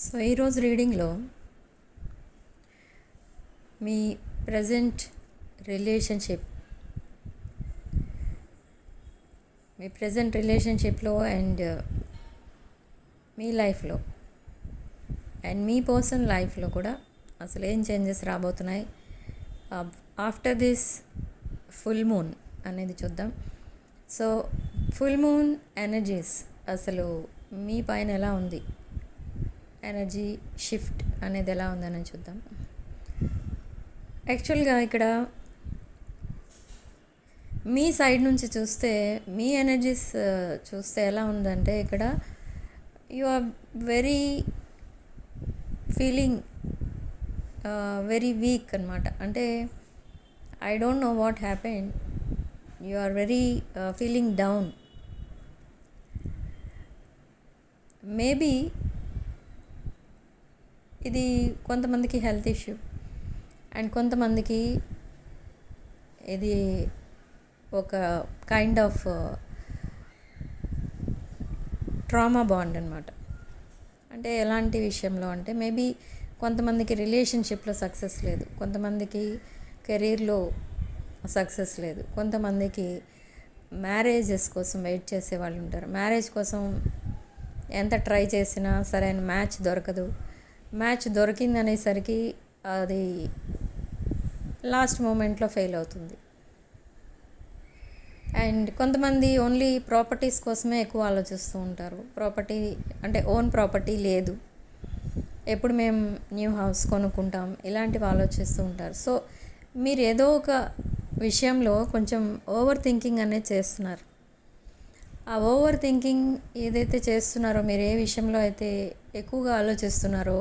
So ఈరోజు రీడింగ్లో మీ present relationship రిలేషన్షిప్లో and మీ లైఫ్లో అండ్ మీ పర్సన్ లైఫ్లో కూడా అసలు ఏం చేంజెస్ రాబోతున్నాయి ఆఫ్టర్ దిస్ ఫుల్ మూన్ అనేది చూద్దాం. సో ఫుల్ మూన్ ఎనర్జీస్ అసలు మీ పైన ఎలా ఉంది, ఎనర్జీ షిఫ్ట్ అనేది ఎలా ఉందని చూద్దాం. యాక్చువల్గా ఇక్కడ మీ సైడ్ నుంచి చూస్తే మీ ఎనర్జీస్ చూస్తే ఎలా ఉందంటే ఇక్కడ you are very feeling very weak అనమాట. అంటే I don't know what happen, you are very feeling down. Maybe ఇది కొంతమందికి హెల్త్ ఇష్యూ అండ్ కొంతమందికి ఇది ఒక కైండ్ ఆఫ్ ట్రామా బాండ్ అనమాట. అంటే ఎలాంటి విషయంలో అంటే మేబీ కొంతమందికి రిలేషన్షిప్లో సక్సెస్ లేదు, కొంతమందికి కెరీర్లో సక్సెస్ లేదు, కొంతమందికి మ్యారేజెస్ కోసం వెయిట్ చేసే వాళ్ళు ఉంటారు. మ్యారేజ్ కోసం ఎంత ట్రై చేసినా సరైన మ్యాచ్ దొరకదు. మ్యాచ్ దొరికిందనేసరికి అది లాస్ట్ మూమెంట్లో ఫెయిల్ అవుతుంది. అండ్ కొంతమంది ఓన్లీ ప్రాపర్టీస్ కోసమే ఎక్కువ ఆలోచిస్తూ ఉంటారు. ప్రాపర్టీ అంటే ఓన్ ప్రాపర్టీ లేదు, ఎప్పుడు మేము న్యూ హౌస్ కొనుక్కుంటాం, ఇలాంటివి ఆలోచిస్తూ ఉంటారు. సో మీరు ఏదో ఒక విషయంలో కొంచెం ఓవర్ థింకింగ్ అనేది చేస్తున్నారు. ఆ ఓవర్ థింకింగ్ ఏదైతే చేస్తున్నారో, మీరు ఏ విషయంలో అయితే ఎక్కువగా ఆలోచిస్తున్నారో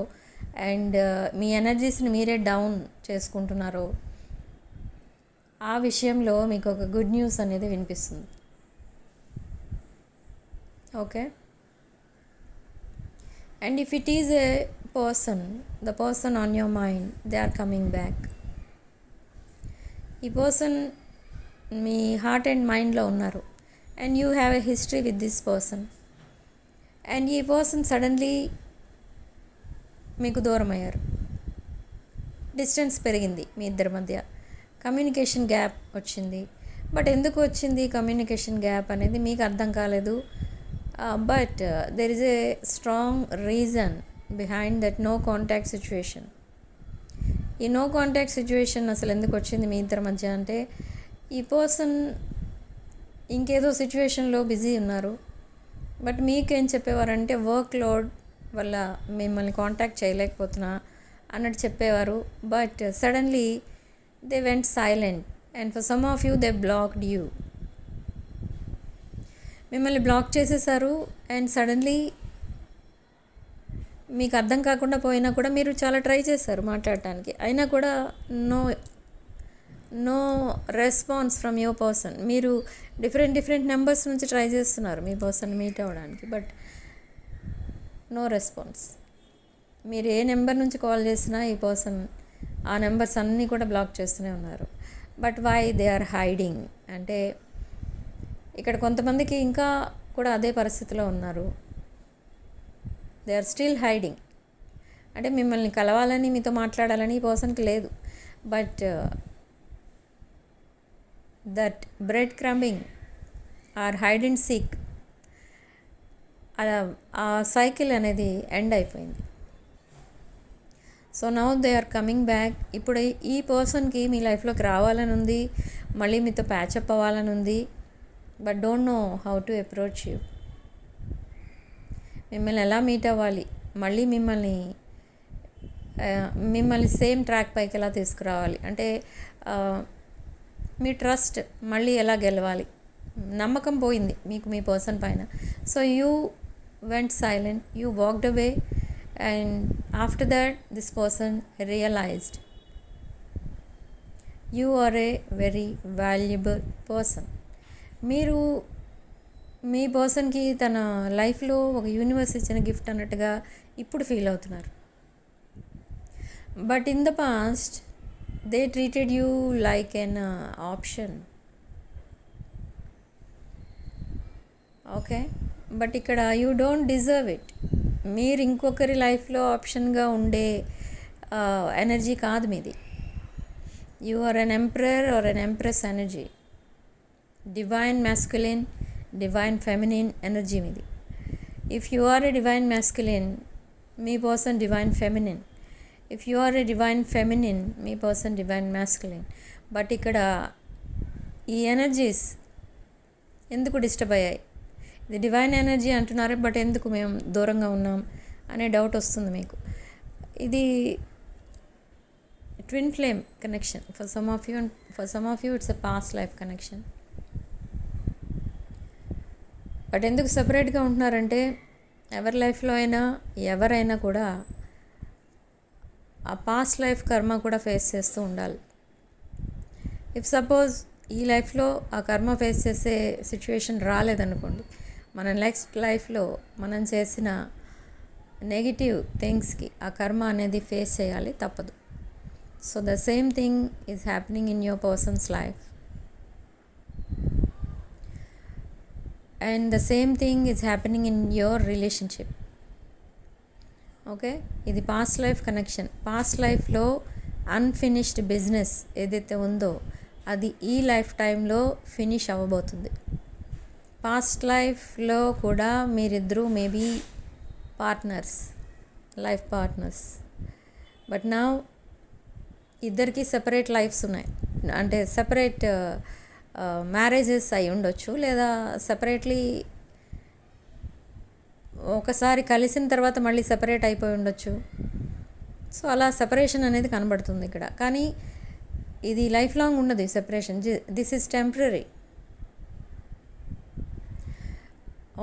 అండ్ మీ ఎనర్జీస్ని మీరే డౌన్ చేసుకుంటున్నారో ఆ విషయంలో మీకు ఒక గుడ్ న్యూస్ అనేది వినిపిస్తుంది. Okay, and if it is a person, the person on your mind, they are coming back. ఈ పర్సన్ మీ హార్ట్ అండ్ మైండ్లో ఉన్నారు and you have a history with this person. And ఈ పర్సన్ సడన్లీ మీకు దూరం అయ్యారు, డిస్టెన్స్ పెరిగింది మీ ఇద్దరి మధ్య, కమ్యూనికేషన్ గ్యాప్ వచ్చింది. బట్ ఎందుకు వచ్చింది కమ్యూనికేషన్ గ్యాప్ అనేది మీకు అర్థం కాలేదు. But there is a strong reason behind that no contact situation. ఈ నో కాంటాక్ట్ సిచ్యువేషన్ అసలు ఎందుకు వచ్చింది మీ ఇద్దరి మధ్య అంటే, ఈ పర్సన్ ఇంకేదో సిచ్యువేషన్లో బిజీ ఉన్నారు. బట్ మీకేం చెప్పేవారంటే వర్క్ లోడ్ వల్ల మిమ్మల్ని కాంటాక్ట్ చేయలేకపోతున్నా అన్నట్టు చెప్పేవారు. But suddenly they went silent and for some of you they blocked you. మిమ్మల్ని బ్లాక్ చేసేసారు అండ్ సడన్లీ మీకు అర్థం కాకుండా పోయినా కూడా మీరు చాలా ట్రై చేశారు మాట్లాడటానికి, అయినా కూడా no response from your person. మీరు డిఫరెంట్ నెంబర్స్ నుంచి ట్రై చేస్తున్నారు మీ పర్సన్ మీట్ అవ్వడానికి, బట్ నో రెస్పాన్స్. మీరు ఏ నెంబర్ నుంచి కాల్ చేసినా ఈ పర్సన్ ఆ నెంబర్స్ అన్నీ కూడా బ్లాక్ చేస్తూనే ఉన్నారు. But why they are hiding అంటే ఇక్కడ కొంతమందికి ఇంకా కూడా అదే పరిస్థితిలో ఉన్నారు. They are still hiding. అంటే మిమ్మల్ని కలవాలని, మీతో మాట్లాడాలని ఈ పర్సన్కి లేదు. But that bread crumbing or hide and seek, ఆ సైకిల్ అనేది ఎండ్ అయిపోయింది. So now they are coming back. ఇప్పుడు ఈ పర్సన్కి మీ లైఫ్లోకి రావాలని ఉంది, మళ్ళీ మీతో ప్యాచప్ అవ్వాలని ఉంది. But don't know how to approach you. మిమ్మల్ని ఎలా మీట్ అవ్వాలి, మళ్ళీ మిమ్మల్ని సేమ్ ట్రాక్ పైకి ఎలా తీసుకురావాలి, అంటే మీ ట్రస్ట్ మళ్ళీ ఎలా గెలవాలి. నమ్మకం పోయింది మీకు మీ పర్సన్ పైన. So you went silent, you walked away, and after that this person realized you are a very valuable person. మీరు మీ పర్సన్కి తన లైఫ్లో ఒక యూనివర్స్ ఇచ్చిన గిఫ్ట్ అన్నట్టుగా ఇప్పుడు ఫీల్ అవుతున్నారు. But in the past they treated you like an option. Okay, but ఇక్కడ యూ డోంట్ డిజర్వ్ ఇట్. మీరు ఇంకొకరి లైఫ్లో ఆప్షన్గా ఉండే ఎనర్జీ కాదు మీది. You are an emperor or an empress energy. Divine masculine, divine feminine energy మీది. If you are a divine masculine, మీ person divine feminine. If you are a divine feminine, మీ పర్సన్ డివైన్ మ్యాస్కులిన్. బట్ ఇక్కడ ఈ energies ఎందుకు disturb అయ్యాయి? ఇది divine energy అంటున్నారే, but ఎందుకు మేము దూరంగా ఉన్నాం అనే డౌట్ వస్తుంది మీకు. ఇది twin flame connection for some of you, and for some of you it's a past life connection. But ఎందుకు సపరేట్గా ఉంటున్నారంటే, ఎవరి లైఫ్లో అయినా ఎవరైనా కూడా ఆ పాస్ట్ లైఫ్ కర్మ కూడా ఫేస్ చేస్తూ ఉండాలి. ఇఫ్ సపోజ్ ఈ లైఫ్లో ఆ కర్మ ఫేస్ చేసే సిచ్యువేషన్ రాలేదనుకోండి, మన నెక్స్ట్ లైఫ్లో మనం చేసిన నెగిటివ్ థింగ్స్కి ఆ కర్మ అనేది ఫేస్ చేయాలి, తప్పదు. So the same thing is happening in your persons life, and the same thing is happening in your relationship. Okay, ఇది పాస్ట్ లైఫ్ కనెక్షన్. పాస్ట్ లైఫ్లో అన్ఫినిష్డ్ బిజినెస్ ఏదైతే ఉందో అది ఈ లైఫ్ టైంలో ఫినిష్ అవ్వబోతుంది. పాస్ట్ లైఫ్లో కూడా మీరిద్దరూ maybe partners, life partners. But నా ఇద్దరికి సెపరేట్ లైఫ్స్ ఉన్నాయి. అంటే సెపరేట్ మ్యారేజెస్ అయి ఉండొచ్చు, లేదా సెపరేట్లీ ఒకసారి కలిసిన తర్వాత మళ్ళీ సెపరేట్ అయిపోయి ఉండొచ్చు. సో అలా సెపరేషన్ అనేది కనబడుతుంది ఇక్కడ. కానీ ఇది లైఫ్ లాంగ్ ఉండదు ఈ separation. This is temporary.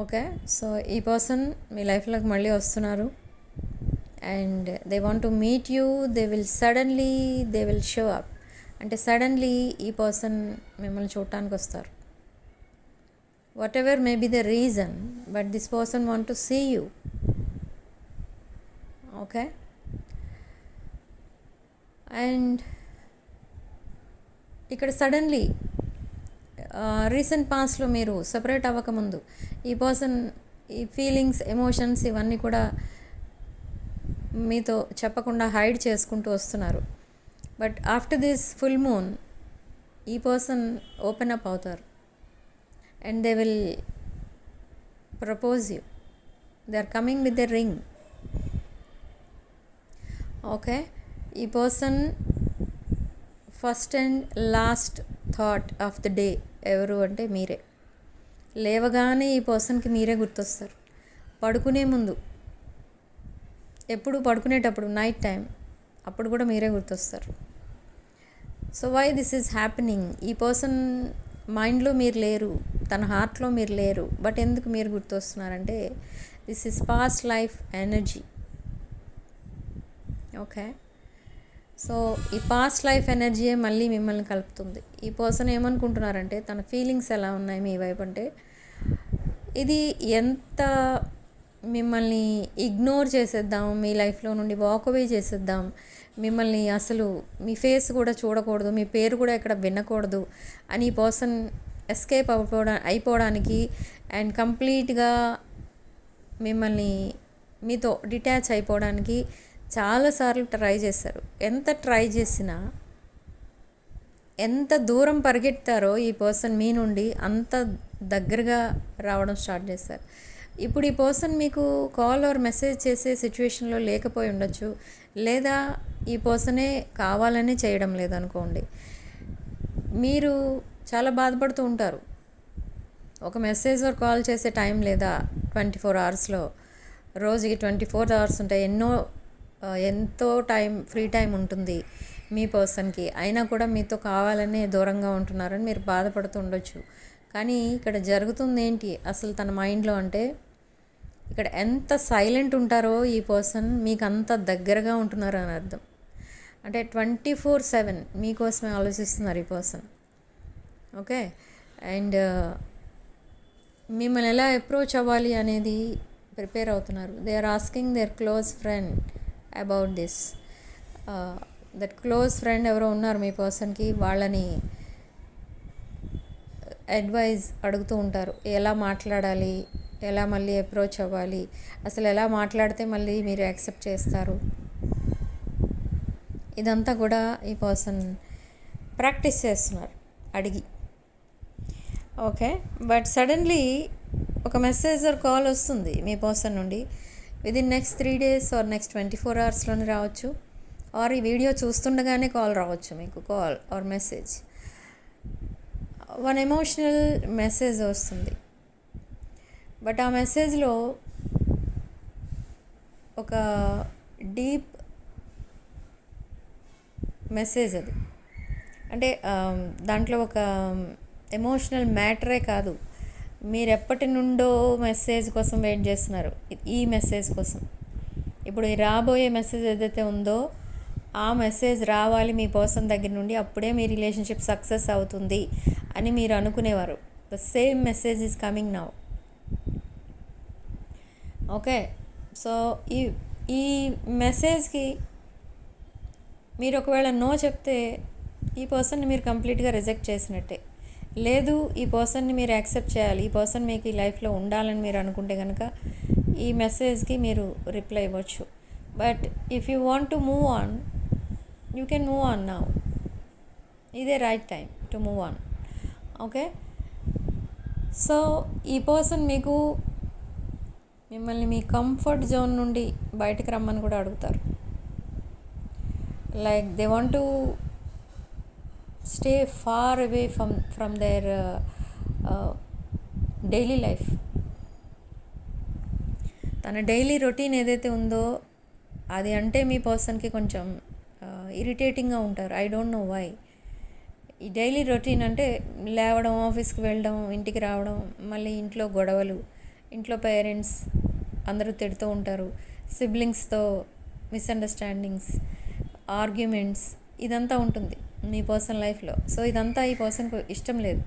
Okay, so ఈ పర్సన్ మీ లైఫ్లోకి మళ్ళీ వస్తున్నారు, and they want to meet you. They will show up. అంటే సడన్లీ ఈ పర్సన్ మిమ్మల్ని చూడటానికి వస్తారు. whatever may be the reason, but this person want to see you. Okay, and ఇక్కడ సడన్లీ రీసెంట్ పాస్ట్లో మీరు సపరేట్ అవ్వకముందు ఈ పర్సన్ ఈ ఫీలింగ్స్, ఎమోషన్స్ ఇవన్నీ కూడా మీతో చెప్పకుండా హైడ్ చేసుకుంటూ వస్తున్నారు. But after this full moon ఈ పర్సన్ ఓపెన్ అప్ అవుతారు, and they will propose you. They are coming with a ring. Okay, ఈ person first and last thought of the day ఎవరు అంటే మీరే. లేవగానే ఈ పర్సన్కి మీరే గుర్తొస్తారు. పడుకునే ముందు, ఎప్పుడు పడుకునేటప్పుడు నైట్ టైం, అప్పుడు కూడా మీరే గుర్తొస్తారు. So why this is happening? ఈ పర్సన్ మైండ్లో మీరు లేరు, తన హార్ట్లో మీరు లేరు, బట్ ఎందుకు మీరు గుర్తొస్తున్నారంటే this is past life energy. Okay, so ఈ పాస్ట్ లైఫ్ ఎనర్జీయే మళ్ళీ మిమ్మల్ని కలుపుతుంది. ఈ పర్సన్ ఏమనుకుంటున్నారంటే తన ఫీలింగ్స్ ఎలా ఉన్నాయి మీ వైపు అంటే, ఇది ఎంత మిమ్మల్ని ఇగ్నోర్ చేసేద్దాం, మీ లైఫ్లో నుండి వాకవే చేసేద్దాం, మిమ్మల్ని అసలు మీ ఫేస్ కూడా చూడకూడదు, మీ పేరు కూడా ఇక్కడ వినకూడదు అని ఈ పర్సన్ ఎస్కేప్ అయిపోవడానికి అండ్ కంప్లీట్గా మిమ్మల్ని మీతో డిటాచ్ అయిపోవడానికి చాలాసార్లు ట్రై చేశారు. ఎంత ట్రై చేసినా, ఎంత దూరం పరిగెత్తారో ఈ పర్సన్ మీ నుండి అంత దగ్గరగా రావడం స్టార్ట్ చేశారు. ఇప్పుడు ఈ పర్సన్ మీకు కాల్ ఆర్ మెసేజ్ చేసే సిచ్యువేషన్లో లేకపోయి ఉండొచ్చు, లేదా ఈ పర్సనే కావాలని చేయడం లేదనుకోండి. మీరు చాలా బాధపడుతూ ఉంటారు. ఒక మెసేజ్ ఆర్ కాల్ చేసే టైం లేదా 24 అవర్స్లో, రోజుకి 24 అవర్స్ ఉంటాయి. ఎంతో టైం, ఫ్రీ టైం ఉంటుంది మీ పర్సన్కి. అయినా కూడా మీతో కావాలని దూరంగా ఉంటున్నారని మీరు బాధపడుతూ ఉండొచ్చు. కానీ ఇక్కడ జరుగుతుంది ఏంటి అసలు తన మైండ్లో అంటే, ఇక్కడ ఎంత సైలెంట్ ఉంటారో ఈ పర్సన్ మీకు అంత దగ్గరగా ఉంటున్నారు అని అర్థం. అంటే 24/7 మీకోసమే ఆలోచిస్తున్నారు ఈ పర్సన్. ఓకే, అండ్ మిమ్మల్ని ఎలా అప్రోచ్ అవ్వాలి అనేది ప్రిపేర్ అవుతున్నారు. They are asking their close friend about this. That close friend ఎవరో ఉన్నారు మీ పర్సన్కి, వాళ్ళని అడ్వైజ్ అడుగుతూ ఉంటారు. ఎలా మాట్లాడాలి, ఎలా మళ్ళీ అప్రోచ్ అవ్వాలి, అసలు ఎలా మాట్లాడితే మళ్ళీ మీరు యాక్సెప్ట్ చేస్తారు, ఇదంతా కూడా ఈ పర్సన్ ప్రాక్టీస్ చేస్తున్నారు అడిగి. ఓకే, బట్ సడన్లీ ఒక మెసేజ్ ఆర్ కాల్ వస్తుంది మీ పర్సన్ నుండి. Within next 3 days or next 24 hours రావచ్చు, ఆర్ ఈ వీడియో చూస్తుండగానే కాల్ రావచ్చు మీకు, call or message. One emotional message వస్తుంది, బట్ ఆ మెసేజ్లో ఒక డీప్ మెసేజ్ అది. అంటే దాంట్లో ఒక ఎమోషనల్ మ్యాటరే కాదు, మీరు ఎప్పటి నుండో మెసేజ్ కోసం వెయిట్ చేస్తున్నారు, ఈ మెసేజ్ కోసం. ఇప్పుడు ఈ రాబోయే మెసేజ్ ఏదైతే ఉందో ఆ మెసేజ్ రావాలి మీ పర్సన్ దగ్గర నుండి, అప్పుడే మీ రిలేషన్షిప్ సక్సెస్ అవుతుంది అని మీరు అనుకునేవారు. The same message is coming now. Okay, so ఈ మెసేజ్కి మీరు ఒకవేళ నో చెప్తే ఈ పర్సన్ని మీరు కంప్లీట్గా రిజెక్ట్ చేసినట్టే. లేదు, ఈ పర్సన్ని మీరు యాక్సెప్ట్ చేయాలి, ఈ పర్సన్ మీకు ఈ లైఫ్లో ఉండాలని మీరు అనుకుంటే కనుక ఈ మెసేజ్కి మీరు రిప్లై ఇవ్వచ్చు. But if you want to move on, you can move on now. ఇదే right time to move on. Okay, so ఈ పర్సన్ మిమ్మల్ని మీ కంఫర్ట్ జోన్ నుండి బయటకు రమ్మని కూడా అడుగుతారు. Like they want to stay far away from their daily life. తన డైలీ రొటీన్ ఏదైతే ఉందో అది అంటే మీ పర్సన్కి కొంచెం ఇరిటేటింగ్గా ఉంటారు. I don't know why. ఈ డైలీ రొటీన్ అంటే లేవడం, ఆఫీస్కి వెళ్ళడం, ఇంటికి రావడం, మళ్ళీ ఇంట్లో గొడవలు, ఇంట్లో పేరెంట్స్ అందరూ తిడుతూ ఉంటారు, సిబ్లింగ్స్తో మిస్అండర్స్టాండింగ్స్, ఆర్గ్యుమెంట్స్, ఇదంతా ఉంటుంది మీ పర్సన్ లైఫ్లో. సో ఇదంతా ఈ పర్సన్కు ఇష్టం లేదు.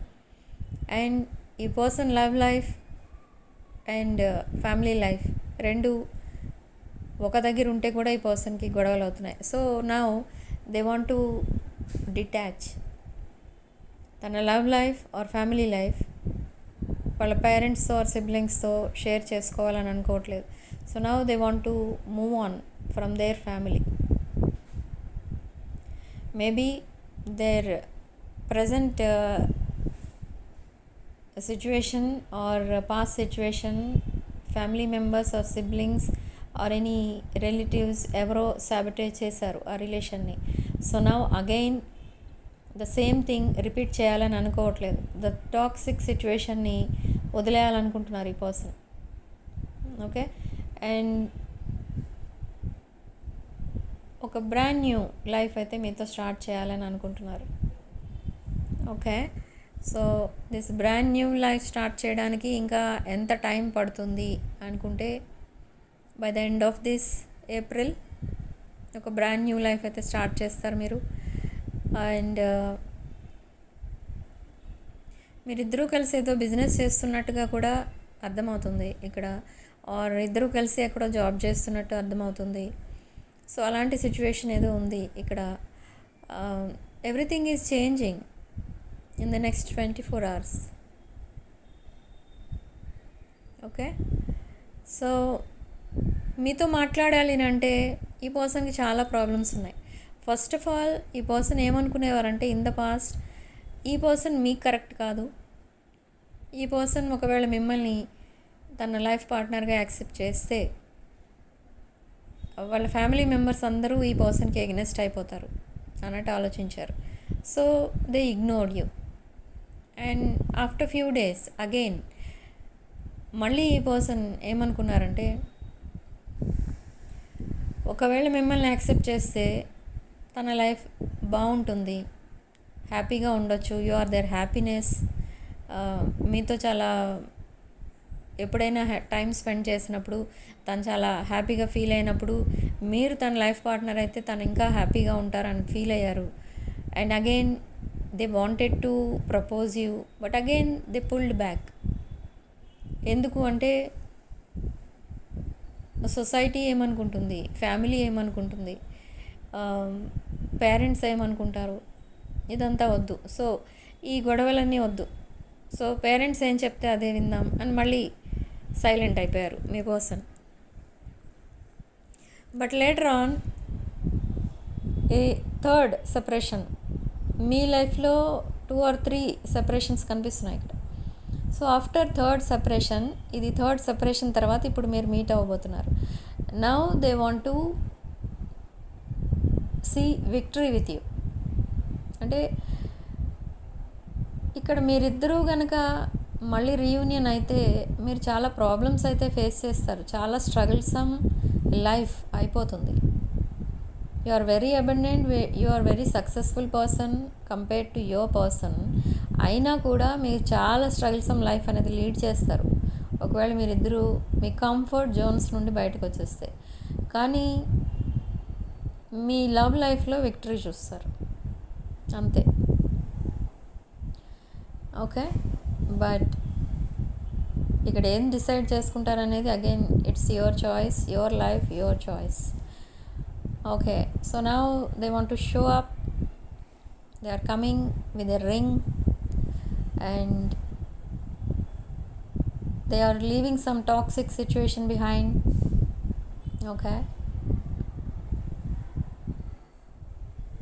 అండ్ ఈ person love life and family life రెండు ఒక దగ్గర ఉంటే కూడా ఈ పర్సన్కి గొడవలు అవుతున్నాయి. So now they want to detach. తన love life or family life వాళ్ళ పేరెంట్స్తో ఆర్ సిబ్లింగ్స్తో షేర్ చేసుకోవాలని అనుకోవట్లేదు. So now they want to move on from their family. Maybe their present situation or past situation, family members or siblings or any relatives ఎవరో sabotage చేశారు ఆ రిలేషన్ని. So now again the same thing repeat చేయాలని అనుకోవట్లేదు. The toxic సిచ్యువేషన్ని వదిలేయాలనుకుంటున్నారు ఈ person. Okay, and ఒక బ్రాండ్ న్యూ లైఫ్ అయితే మీతో స్టార్ట్ చేయాలని అనుకుంటున్నారు. Okay, so this brand new life start చేయడానికి ఇంకా ఎంత టైం పడుతుంది అనుకుంటే by the end of this April ఒక బ్రాండ్ న్యూ లైఫ్ అయితే స్టార్ట్ చేస్తారు మీరు. అండ్ మీరిద్దరూ కలిసి ఏదో బిజినెస్ చేస్తున్నట్టుగా కూడా అర్థమవుతుంది ఇక్కడ, ఆర్ ఇద్దరూ కలిసి ఎక్కడో జాబ్ చేస్తున్నట్టు అర్థమవుతుంది. సో అలాంటి సిచ్యువేషన్ ఏదో ఉంది ఇక్కడ. Everything is changing in the next 24 hours. Okay, so మీతో మాట్లాడాలి అంటే ఈ పర్సన్కి చాలా ప్రాబ్లమ్స్ ఉన్నాయి. ఫస్ట్ ఆఫ్ ఆల్ ఈ పర్సన్ ఏమనుకునేవారంటే ఇన్ ద పాస్ట్ ఈ పర్సన్ మీకు కరెక్ట్ కాదు. ఈ పర్సన్ ఒకవేళ మిమ్మల్ని తన లైఫ్ పార్ట్నర్గా యాక్సెప్ట్ చేస్తే వాళ్ళ ఫ్యామిలీ మెంబర్స్ అందరూ ఈ పర్సన్కి ఎగ్నెస్ట్ అయిపోతారు అన్నట్టు ఆలోచించారు. So they ignored you. And after few days again మళ్ళీ ఈ పర్సన్ ఏమనుకున్నారంటే ఒకవేళ మిమ్మల్ని యాక్సెప్ట్ చేస్తే తన లైఫ్ బాగుంటుంది, హ్యాపీగా ఉండొచ్చు, యు ఆర్ దేర్ హ్యాపీనెస్. మీతో చాలా ఎప్పుడైనా టైం స్పెండ్ చేసినప్పుడు తను చాలా హ్యాపీగా ఫీల్ అయినప్పుడు మీరు తన లైఫ్ పార్ట్నర్ అయితే తను ఇంకా హ్యాపీగా ఉంటారని ఫీల్ అయ్యారు. And again they wanted to propose you, but again they pulled back. ఎందుకు అంటే సొసైటీ ఏమనుకుంటుంది, ఫ్యామిలీ ఏమనుకుంటుంది, పేరెంట్స్ ఏమనుకుంటారు, ఇదంతా వద్దు. సో ఈ గొడవలన్నీ వద్దు. సో పేరెంట్స్ ఏం చెప్తే అదే విందాం అని మళ్ళీ సైలెంట్ అయిపోయారు మీ person. But later on a third separation, మీ లైఫ్లో 2 or 3 సెపరేషన్స్ కనిపిస్తున్నాయి ఇక్కడ. సో ఆఫ్టర్ థర్డ్ సెపరేషన్, ఇది థర్డ్ సెపరేషన్ తర్వాత ఇప్పుడు మీరు మీట్ అవ్వబోతున్నారు. Now they want to see victory with you. అంటే ఇక్కడ మీరిద్దరూ కనుక మళ్ళీ రీయూనియన్ అయితే మీరు చాలా ప్రాబ్లమ్స్ అయితే ఫేస్ చేస్తారు, చాలా స్ట్రగుల్సమ్ లైఫ్ అయిపోతుంది. You are very abundant, you are very successful person compared to your person. అయినా కూడా మీరు చాలా స్ట్రగుల్సమ్ లైఫ్ అనేది లీడ్ చేస్తారు ఒకవేళ మీరిద్దరూ మీ కంఫర్ట్ జోన్స్ నుండి బయటకు వచ్చేస్తే. కానీ మీ లవ్ లైఫ్లో విక్టరీ చూస్తారు అంతే. ఓకే, బట్ ఇక్కడ ఏం డిసైడ్ చేసుకుంటారనేది again it's your choice, your life, your choice. Okay, so now they want to show up. They are coming with a ring and they are leaving some toxic situation behind. Okay,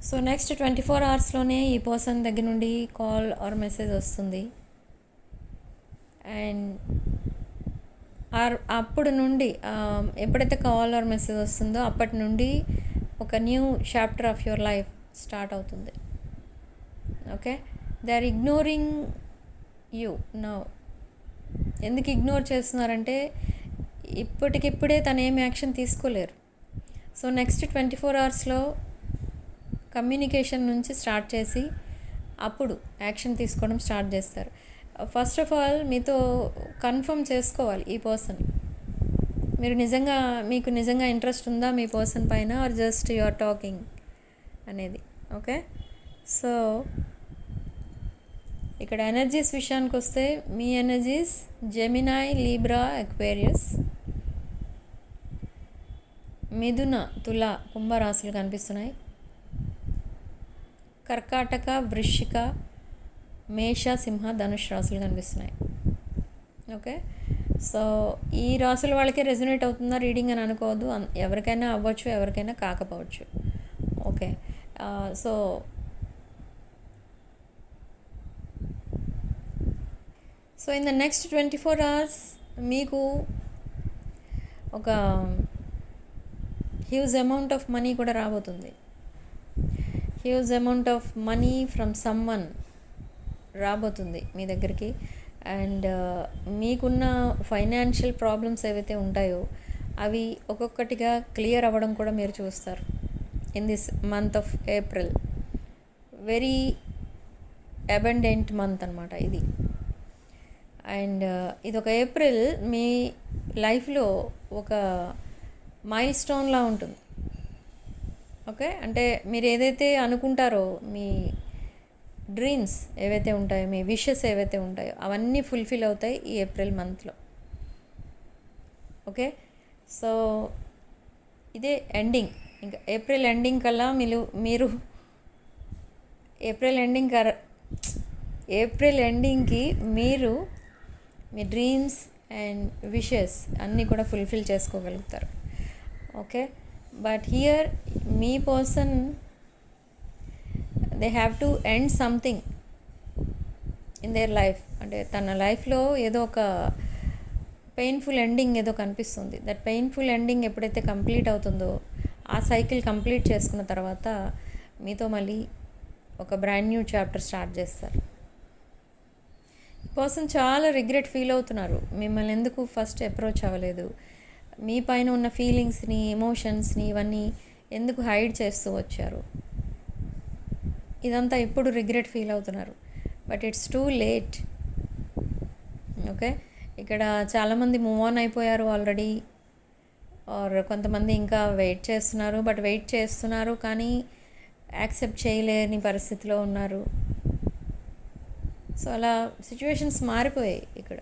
so next 24 అవర్స్లోనే ఈ person దగ్గర నుండి call or message వస్తుంది. And అప్పుడు నుండి ఎప్పుడైతే call or message వస్తుందో అప్పటి నుండి ఒక new chapter of your life start అవుతుంది. Okay, they are ignoring you now. ఎందుకు ఇగ్నోర్ చేస్తున్నారంటే ఇప్పటికిప్పుడే తను ఏం యాక్షన్ తీసుకోలేరు. సో నెక్స్ట్ 24 అవర్స్లో కమ్యూనికేషన్ నుంచి స్టార్ట్ చేసి అప్పుడు యాక్షన్ తీసుకోవడం స్టార్ట్ చేస్తారు. ఫస్ట్ ఆఫ్ ఆల్ మీతో కన్ఫర్మ్ చేసుకోవాలి ఈ పర్సన్, మీకు నిజంగా ఇంట్రెస్ట్ ఉందా మీ పర్సన్ పైన, or just you are talking అనేది. ఓకే, సో ఇక్కడ ఎనర్జీస్ విషయానికి వస్తే మీ ఎనర్జీస్ జెమినాయ్, లీబ్రా, ఎక్వేరియస్, మిథున, తుల, కుంభరాశులు కనిపిస్తున్నాయి. కర్కాటక, వృశ్చిక, మేష, సింహ, ధనుష్ రాశులు కనిపిస్తున్నాయి. ఓకే, సో ఈ రాశుల వాళ్ళకే రెజొనేట్ అవుతుందా రీడింగ్ అని అనుకోవద్దు. ఎవరికైనా అవ్వచ్చు, ఎవరికైనా కాకపోవచ్చు. Okay, so in the next 24 hours మీకు ఒక హ్యూజ్ అమౌంట్ ఆఫ్ మనీ కూడా రాబోతుంది. Huge amount of money from someone రాబోతుంది మీ దగ్గరికి. అండ్ మీకున్న ఫైనాన్షియల్ ప్రాబ్లమ్స్ ఏవైతే ఉంటాయో అవి ఒక్కొక్కటిగా క్లియర్ అవ్వడం కూడా మీరు చూస్తారు in this month of April. Very abundant month అనమాట ఇది. అండ్ ఇది ఒక ఏప్రిల్ మీ లైఫ్లో ఒక మైల్ స్టోన్లా ఉంటుంది. ఓకే, అంటే మీరు ఏదైతే అనుకుంటారో, మీ డ్రీమ్స్ ఏవైతే ఉంటాయో, మీ విషెస్ ఏవైతే ఉంటాయో అవన్నీ ఫుల్ఫిల్ అవుతాయి ఈ ఏప్రిల్ మంత్లో. ఓకే, సో ఇదే ఎండింగ్. ఇంకా ఏప్రిల్ ఎండింగ్ కల్లా మీరు ఏప్రిల్ ఎండింగ్కి మీరు మీ డ్రీమ్స్ అండ్ విషెస్ అన్నీ కూడా ఫుల్ఫిల్ చేసుకోగలుగుతారు. Okay, but here me person they have to end something in their life. అంటే తన లైఫ్లో ఏదో ఒక పెయిన్ఫుల్ ఎండింగ్ ఏదో కనిపిస్తుంది. దట్ పెయిన్ఫుల్ ఎండింగ్ ఎప్పుడైతే కంప్లీట్ అవుతుందో, ఆ సైకిల్ కంప్లీట్ చేసుకున్న తర్వాత మీతో మళ్ళీ ఒక బ్రాండ్ న్యూ చాప్టర్ స్టార్ట్ చేస్తారు. ఈ పర్సన్ చాలా రిగ్రెట్ ఫీల్ అవుతున్నారు, మిమ్మల్ని ఎందుకు ఫస్ట్ అప్రోచ్ అవ్వలేదు, మీ పైన ఉన్న ఫీలింగ్స్ని, ఎమోషన్స్ని ఇవన్నీ ఎందుకు హైడ్ చేస్తూ వచ్చారు, ఇదంతా ఇప్పుడు రిగ్రెట్ ఫీల్ అవుతున్నారు. But it's too late. Okay, ఇక్కడ చాలామంది మూవ్ ఆన్ అయిపోయారు ఆల్రెడీ, ఆర్ కొంతమంది ఇంకా వెయిట్ చేస్తున్నారు. బట్ వెయిట్ చేస్తున్నారు కానీ యాక్సెప్ట్ చేయలేని పరిస్థితిలో ఉన్నారు. సో అలా సిచ్యువేషన్స్ మారిపోయాయి ఇక్కడ.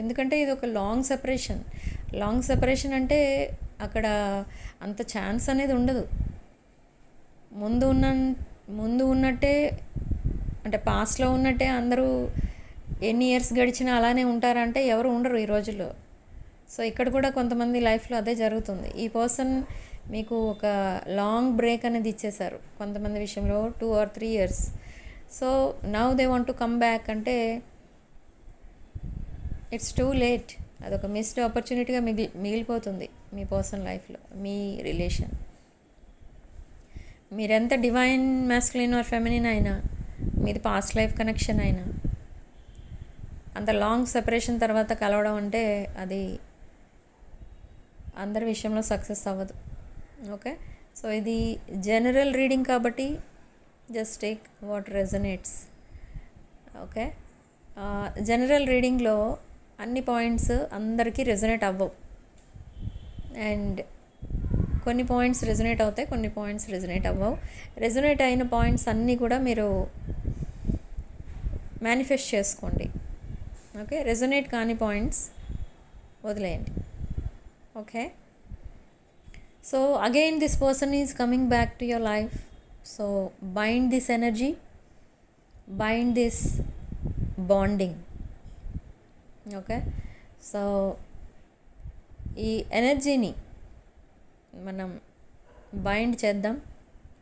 ఎందుకంటే ఇది ఒక లాంగ్ సెపరేషన్ అంటే అక్కడ అంత ఛాన్స్ అనేది ఉండదు. ముందు ఉన్నట్టే, అంటే పాస్ట్లో ఉన్నట్టే అందరూ ఎన్ని ఇయర్స్ గడిచినా అలానే ఉంటారంటే ఎవరు ఉండరు ఈ రోజుల్లో. సో ఇక్కడ కూడా కొంతమంది లైఫ్లో అదే జరుగుతుంది. ఈ పర్సన్ మీకు ఒక లాంగ్ బ్రేక్ అనేది ఇచ్చేశారు కొంతమంది విషయంలో 2 or 3 years. So now they want to come back అంటే ఇట్స్ టూ లేట్. అదొక మిస్డ్ ఆపర్చునిటీగా మిగిలిపోతుంది మీ పర్సన్ లైఫ్లో. మీ రిలేషన్ మీరెంత డివైన్ మ్యాస్కులిన్ ఆర్ ఫెమినిన్ అయినా, మీది పాస్ట్ లైఫ్ కనెక్షన్ అయినా, అంత లాంగ్ సెపరేషన్ తర్వాత కలవడం అంటే అది అందరి విషయంలో సక్సెస్ అవ్వదు. ఓకే, సో ఇది జనరల్ రీడింగ్ కాబట్టి just take what resonates. Okay, general రీడింగ్లో అన్ని పాయింట్స్ అందరికీ రెజనేట్ అవ్వవు. అండ్ కొన్ని పాయింట్స్ రెజనేట్ అవుతాయి, కొన్ని పాయింట్స్ రెజనేట్ అవ్వవు. రెజనేట్ అయిన పాయింట్స్ అన్నీ కూడా మీరు మేనిఫెస్ట్ చేసుకోండి. ఓకే, రెజనేట్ కాని పాయింట్స్ వదిలేయండి. Okay, so again this person is coming back to your life. So bind this energy, bind this bonding. Okay, so ఈ ఎనర్జీని మనం బైండ్ చేద్దాం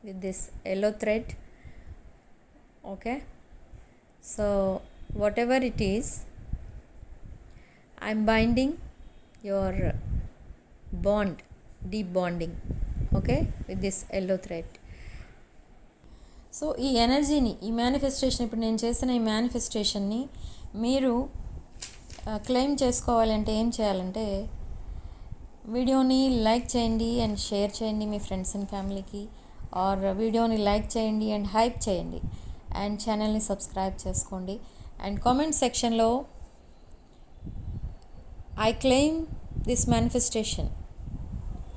with this yellow thread. Okay, so what ever it is, I'm binding your bond, deep bonding. Okay, with this yellow thread. So ఈ ఎనర్జీని, ఈ manifestation, ఇప్పుడు నేను చేసిన ఈ మేనిఫెస్టేషన్ని మీరు క్లెయిమ్ చేసుకోవాలంటే ఏం చేయాలంటే, వీడియోని లైక్ చేయండి అండ్ షేర్ చేయండి మీ ఫ్రెండ్స్ అండ్ ఫ్యామిలీకి, ఆర్ వీడియోని లైక్ చేయండి అండ్ హైప్ చేయండి, అండ్ ఛానల్ని సబ్స్క్రైబ్ చేసుకోండి. అండ్ కామెంట్ సెక్షన్లో ఐ క్లెయిమ్ దిస్ మేనిఫెస్టేషన్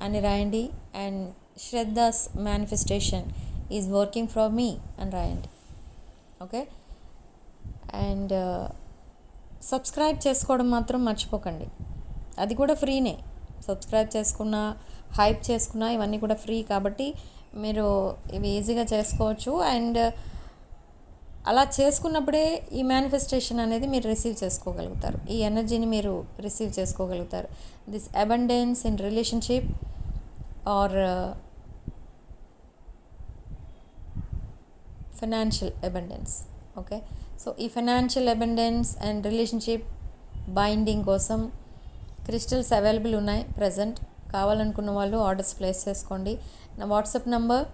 అని రాయండి, and Shraddha's manifestation is working for మీ అని రాయండి. ఓకే, అండ్ సబ్స్క్రైబ్ చేసుకోవడం మాత్రం మర్చిపోకండి. అది కూడా ఫ్రీనే. సబ్స్క్రైబ్ చేసుకున్నా, హైప్ చేసుకున్నా ఇవన్నీ కూడా ఫ్రీ కాబట్టి మీరు ఇవి ఈజీగా చేసుకోవచ్చు. అండ్ అలా చేసుకున్నప్పుడే ఈ మేనిఫెస్టేషన్ అనేది మీరు రిసీవ్ చేసుకోగలుగుతారు. ఈ ఎనర్జీని మీరు రిసీవ్ చేసుకోగలుగుతారు. This abundance in relationship or financial abundance. Okay, so ఈ financial abundance and relationship binding కోసం క్రిస్టల్స్ అవైలబుల్ ఉన్నాయి ప్రజెంట్. కావాలనుకున్న వాళ్ళు ఆర్డర్స్ ప్లేస్ చేసుకోండి. నా వాట్సాప్ నంబర్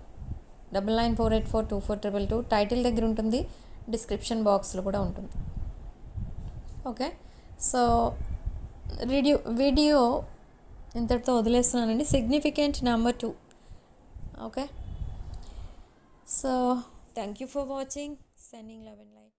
9948424222 టైటిల్ దగ్గర ఉంటుంది, డిస్క్రిప్షన్ బాక్స్లో కూడా ఉంటుంది. ఓకే, సో వీడియో ఇంతటితో వదిలేస్తున్నానండి. Significant number 2. Okay, so thank you for watching. Sending love and light.